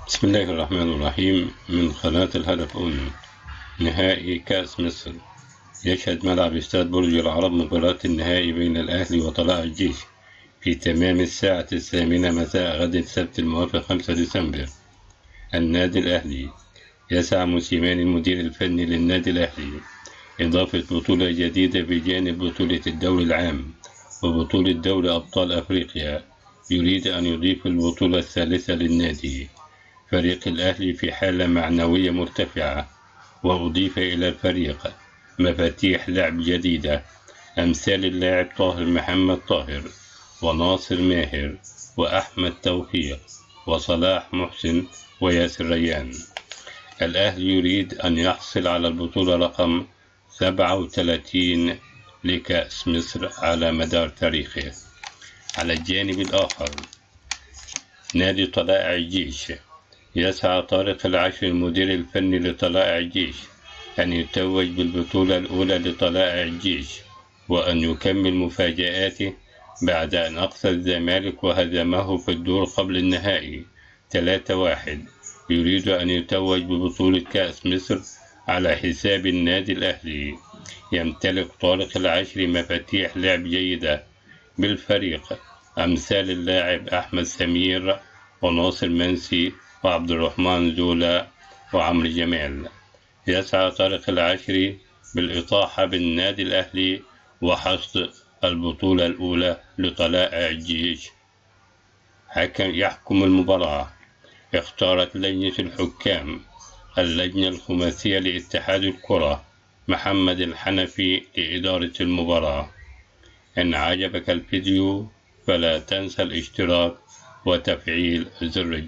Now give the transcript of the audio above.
بسم الله الرحمن الرحيم. من قناة الهدف نهائي كأس مصر. يشهد ملعب استاد برج العرب مباراة النهائي بين الأهلي وطلائع الجيش في تمام الساعة 8 مساء غد السبت الموافق 5 ديسمبر. النادي الأهلي يسعى موسيماني المدير الفني للنادي الأهلي إضافة بطولة جديدة بجانب بطولة الدوري العام وبطولة دوري أبطال أفريقيا. يريد أن يضيف البطولة الثالثة للنادي. فريق الأهلي في حالة معنوية مرتفعة، وأضيف إلى الفريق مفاتيح لعب جديدة أمثال اللاعب طاهر محمد طاهر وناصر ماهر وأحمد توفيق وصلاح محسن وياسر ريان. الأهلي يريد أن يحصل على البطولة رقم 37 لكأس مصر على مدار تاريخه. على الجانب الآخر، نادي طلائع الجيش يسعى طارق العشري المدير الفني لطلائع الجيش أن يتوج بالبطولة الأولى لطلائع الجيش، وأن يكمل مفاجآته بعد أن أقصى الزمالك وهزمه في الدور قبل النهائي 3-1. يريد أن يتوج ببطولة كأس مصر على حساب النادي الأهلي. يمتلك طارق العشري مفاتيح لعب جيدة بالفريق أمثال اللاعب أحمد سمير وناصر منسي وعبد الرحمن زولا وعمرو جمال. يسعى طارق العشري بالإطاحة بالنادي الأهلي وحصد البطولة الأولى لطلائع الجيش. يحكم المباراة. اختارت لجنة الحكام اللجنة الخماسية لاتحاد الكرة محمد الحنفي لإدارة المباراة. إن عجبك الفيديو فلا تنسى الاشتراك وتفعيل زر الجرس.